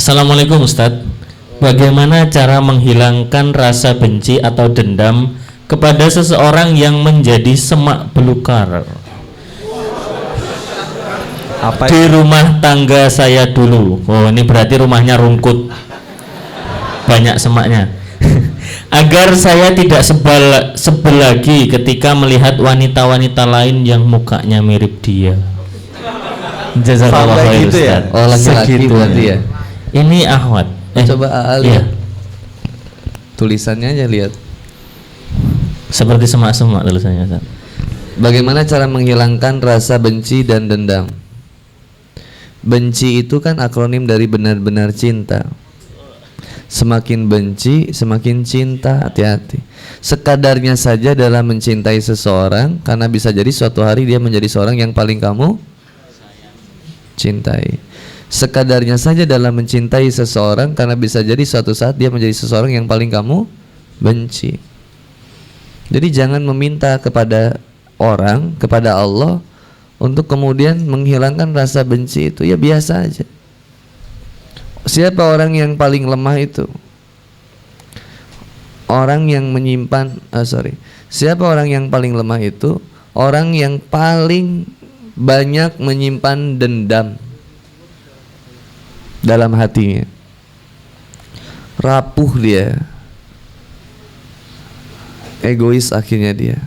Assalamualaikum Ustadz. Bagaimana cara menghilangkan rasa benci atau dendam kepada seseorang yang menjadi semak belukar di rumah tangga saya dulu? Oh, ini berarti rumahnya rungkut, banyak semaknya. Agar saya tidak sebel lagi ketika melihat wanita-wanita lain yang mukanya mirip dia. Jazakallah khair gitu ya? Ustaz. Oh, laki-laki berarti ya. Ini Ahwat. Coba lihat. Iya. Tulisannya aja lihat. Seperti semak-semak tulisannya, Ustaz. Bagaimana cara menghilangkan rasa benci dan dendam? Benci itu kan akronim dari benar-benar cinta. Semakin benci, semakin cinta, hati-hati. Sekadarnya saja dalam mencintai seseorang, karena bisa jadi suatu hari dia menjadi seorang yang paling kamu cintai. Sekadarnya saja dalam mencintai seseorang, karena bisa jadi suatu saat dia menjadi seseorang yang paling kamu benci. Jadi jangan meminta kepada orang, kepada Allah untuk kemudian menghilangkan rasa benci itu. Ya biasa aja. Siapa orang yang paling lemah itu? Orang yang menyimpan Siapa orang yang paling lemah itu? Orang yang paling banyak menyimpan dendam dalam hatinya. Rapuh dia, egois akhirnya dia.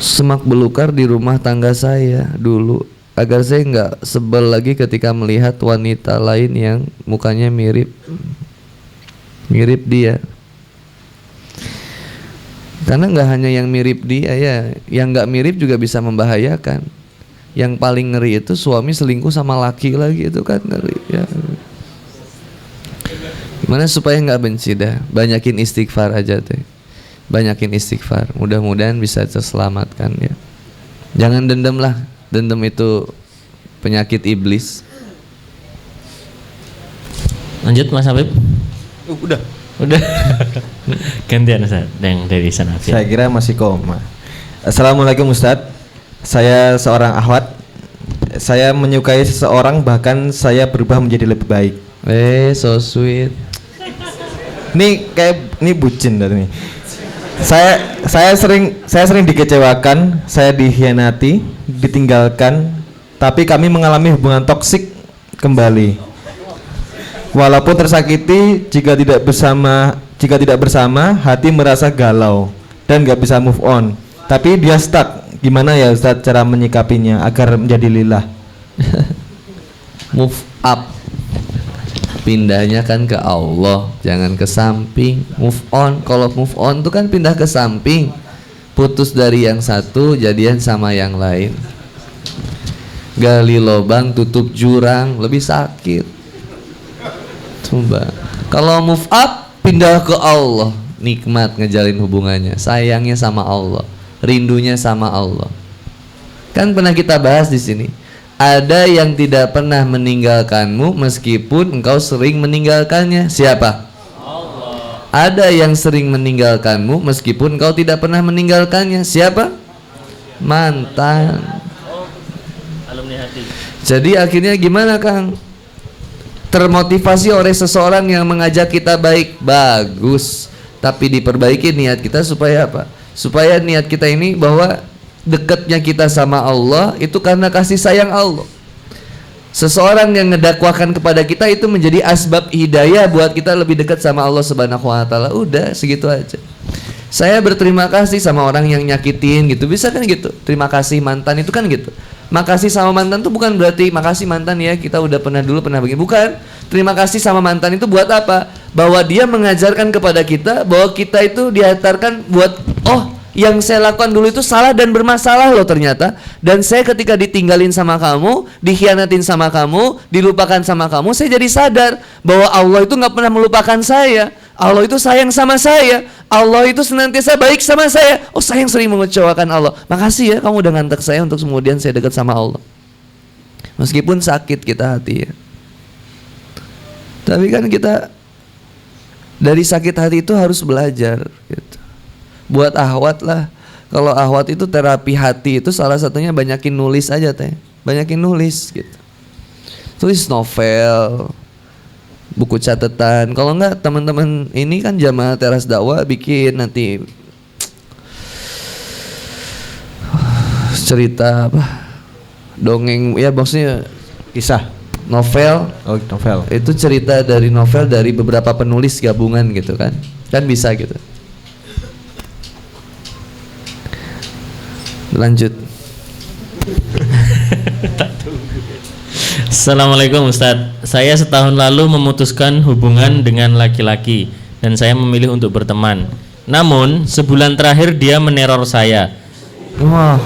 Semak belukar di rumah tangga saya dulu, agar saya nggak sebel lagi ketika melihat wanita lain yang mukanya mirip dia. Karena nggak hanya yang mirip dia ya, yang nggak mirip juga bisa membahayakan. Yang paling ngeri itu suami selingkuh sama laki lagi, itu kan ngeri ya. Gimana supaya nggak benci dah? Banyakin istighfar aja teh. Banyakin istighfar. Mudah-mudahan bisa terselamatkan ya. Jangan dendam lah. Dendam itu penyakit iblis. Lanjut Mas Habib. Udah. Gantian Ustaz yang dari sana. Saya kira masih koma. Assalamualaikum Ustadz. Saya seorang Ahwat. Saya menyukai seseorang, bahkan saya berubah menjadi lebih baik. So sweet. Ini bucin dari ini. Saya sering dikecewakan, saya dikhianati, ditinggalkan, tapi kami mengalami hubungan toksik kembali. Walaupun tersakiti, jika tidak bersama, hati merasa galau dan gak bisa move on. Tapi dia stuck. Gimana ya Ustadz cara menyikapinya agar menjadi lillah? Move up. Pindahnya kan ke Allah, jangan ke samping. Move on. Kalau move on itu kan pindah ke samping. Putus dari yang satu, jadian sama yang lain. Gali lubang, tutup jurang, lebih sakit. Coba. Kalau move up, pindah ke Allah. Nikmat ngejalin hubungannya. Sayangnya sama Allah, rindunya sama Allah. Kan pernah kita bahas di sini. Ada yang tidak pernah meninggalkanmu meskipun engkau sering meninggalkannya. Siapa? Allah. Ada yang sering meninggalkanmu meskipun engkau tidak pernah meninggalkannya. Siapa? Mantan. Alumni hati. Jadi akhirnya gimana Kang? Termotivasi oleh seseorang yang mengajak kita baik, bagus. Tapi diperbaiki niat kita supaya apa? Supaya niat kita ini bahwa dekatnya kita sama Allah itu karena kasih sayang Allah. Seseorang yang ngedakwakan kepada kita itu menjadi asbab hidayah buat kita lebih dekat sama Allah Subhanahu wa taala. Udah segitu aja. Saya berterima kasih sama orang yang nyakitin gitu. Bisa kan gitu. Terima kasih mantan itu kan gitu. Makasih sama mantan itu bukan berarti makasih mantan ya kita udah pernah begini. Bukan. Terima kasih sama mantan itu buat apa? Bahwa dia mengajarkan kepada kita bahwa kita itu dihantarkan buat yang saya lakukan dulu itu salah dan bermasalah loh ternyata. Dan saya ketika ditinggalin sama kamu, dikhianatin sama kamu, dilupakan sama kamu, saya jadi sadar bahwa Allah itu gak pernah melupakan saya. Allah itu sayang sama saya. Allah itu senantiasa baik sama saya. Saya yang sering mengecewakan Allah. Makasih ya kamu udah ngantek saya untuk kemudian saya dekat sama Allah. Meskipun sakit kita hati ya. Tapi kan kita dari sakit hati itu harus belajar gitu. Buat Ahwat lah. Kalau Ahwat itu terapi hati itu salah satunya banyakin nulis aja teh. banyakin nulis gitu. Tulis novel, buku catatan. Kalau enggak teman-teman ini kan Jamaah Teras Dakwah bikin nanti cerita apa? Dongeng ya maksudnya Kisah. novel. Oh, novel. Itu cerita dari novel dari beberapa penulis gabungan gitu kan. Kan bisa gitu. Lanjut. Assalamualaikum Ustadz. Saya setahun lalu memutuskan hubungan dengan laki-laki dan saya memilih untuk berteman. Namun sebulan terakhir dia meneror saya. Wah,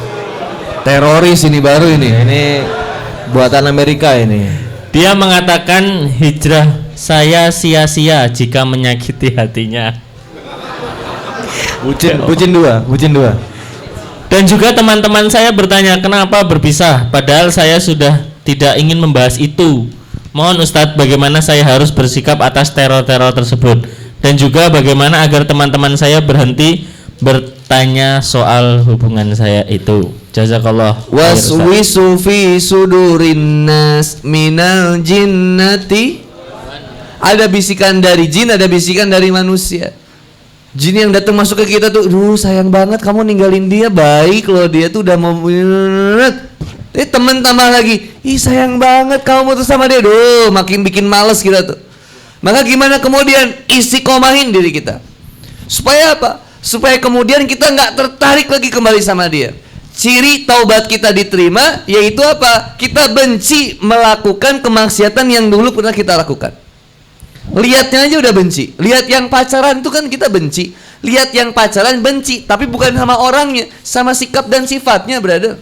teroris ini baru ini. Ini buatan Amerika ini. Dia mengatakan hijrah saya sia-sia jika menyakiti hatinya. Bucin dua. Dan juga teman-teman saya bertanya kenapa berpisah, padahal saya sudah tidak ingin membahas itu. Mohon Ustadz bagaimana saya harus bersikap atas teror-teror tersebut, dan juga bagaimana agar teman-teman saya berhenti bertanya soal hubungan saya itu. Jazakallah. Waswisu fi sudurin nas minal jinnati. Ada bisikan dari jin, ada bisikan dari manusia. Jin yang datang masuk ke kita tuh, duh sayang banget kamu ninggalin dia, baik loh dia tuh udah mau. Temen tambah lagi, ih sayang banget kamu putus sama dia, duh makin bikin males kita tuh. Maka gimana kemudian istiqomahin diri kita, supaya apa? Supaya kemudian kita nggak tertarik lagi kembali sama dia. Ciri taubat kita diterima yaitu apa? Kita benci melakukan kemaksiatan yang dulu pernah kita lakukan. Lihatnya aja udah benci. Lihat yang pacaran itu kan kita benci. Lihat yang pacaran benci, tapi bukan sama orangnya, sama sikap dan sifatnya, brother.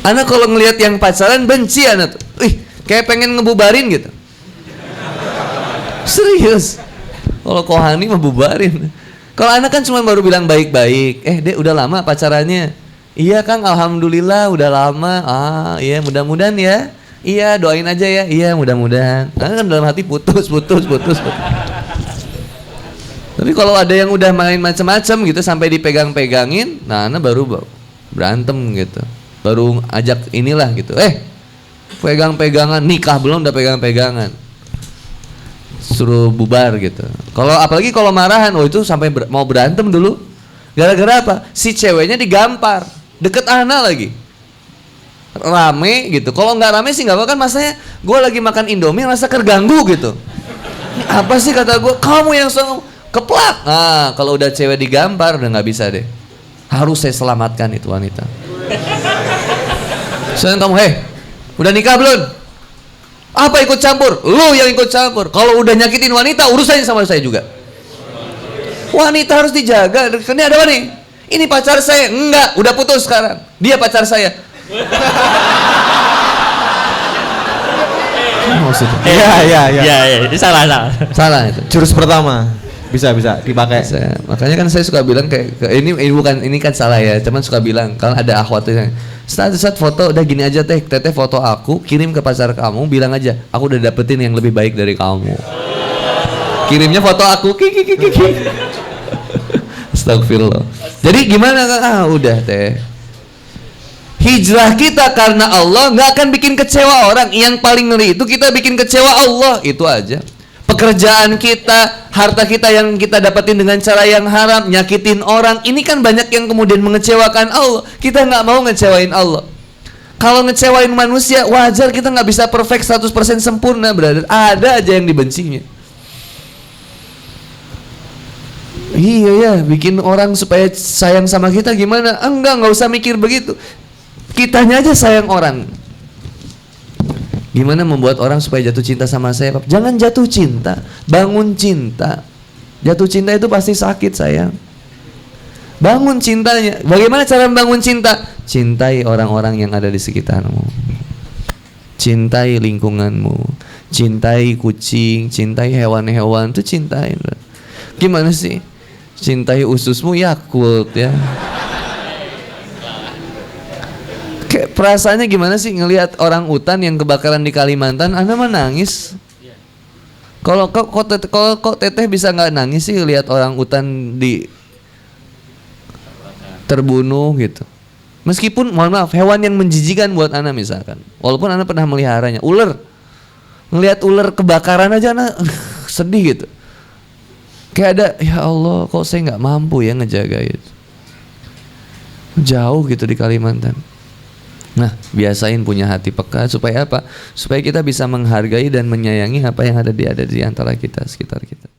Anak kalau ngelihat yang pacaran benci anak tuh. Kayak pengen ngebubarin gitu. Serius. Kalau kohani mah bubarin. Kalau anak kan cuma baru bilang baik-baik. Dek udah lama pacarannya? Iya Kang, alhamdulillah udah lama. Iya mudah-mudahan ya. Iya doain aja ya. Iya mudah-mudahan. Karena kan dalam hati putus. Tapi kalau ada yang udah main macam-macam gitu sampai dipegang-pegangin, nah anak baru berantem gitu. Baru ajak inilah gitu. Pegang-pegangan, nikah belum udah pegang-pegangan. Suruh bubar gitu. Kalau apalagi kalau marahan, itu sampai mau berantem dulu. Gara-gara apa? Si ceweknya digampar, deket anak lagi. Rame gitu. Kalau nggak rame sih nggak apa kan, masanya gue lagi makan Indomie rasa terganggu gitu. Apa sih kata gue? Kamu yang keplak. Nah kalau udah cewek digampar udah nggak bisa deh. Harus saya selamatkan itu wanita. Soalnya kamu, udah nikah belum? Apa ikut campur? Lu yang ikut campur. Kalau udah nyakitin wanita urusannya sama saya juga. Wanita harus dijaga. Ini ada apa nih? Ini pacar saya. Enggak, udah putus sekarang. Dia pacar saya. Iya, ini salah itu. Jurus pertama bisa dipakai. Makanya kan saya suka bilang kayak ini kan salah ya, cuman suka bilang kalau ada akhwatnya, saat foto udah gini aja teteh foto aku kirim ke pacar kamu, bilang aja aku udah dapetin yang lebih baik dari kamu. Kirimnya foto aku Astagfirullah. Jadi gimana Kak? Udah teh. Hijrah kita karena Allah nggak akan bikin kecewa orang. Yang paling ngeri itu kita bikin kecewa Allah, itu aja. Pekerjaan kita, harta kita yang kita dapetin dengan cara yang haram, nyakitin orang, ini kan banyak yang kemudian mengecewakan Allah. Kita nggak mau ngecewain Allah. Kalau ngecewain manusia, wajar, kita nggak bisa perfect 100% sempurna, brother. Ada aja yang dibencinya. Iya ya, bikin orang supaya sayang sama kita gimana? Nggak usah mikir begitu. Kitanya aja sayang orang. Gimana membuat orang supaya jatuh cinta sama saya? Jangan jatuh cinta, bangun cinta. Jatuh cinta itu pasti sakit sayang. Bangun cintanya. Bagaimana cara membangun cinta? Cintai orang-orang yang ada di sekitarmu. Cintai lingkunganmu. Cintai kucing, cintai hewan-hewan, itu cintai. Gimana sih? Cintai ususmu, Yakult ya. Kayak perasaannya gimana sih ngelihat orang utan yang kebakaran di Kalimantan? Anda mah nangis. Kalau kok teteh bisa nggak nangis sih lihat orang utan di terbunuh gitu? Meskipun mohon maaf hewan yang menjijikan buat Ana misalkan, walaupun Ana pernah meliharanya, ular, ngelihat ular kebakaran aja Ana sedih gitu. Kayak ada, ya Allah kok saya nggak mampu ya ngejaga itu. Jauh gitu di Kalimantan. Nah, biasain punya hati peka supaya apa? Supaya kita bisa menghargai dan menyayangi apa yang ada di antara kita, sekitar kita.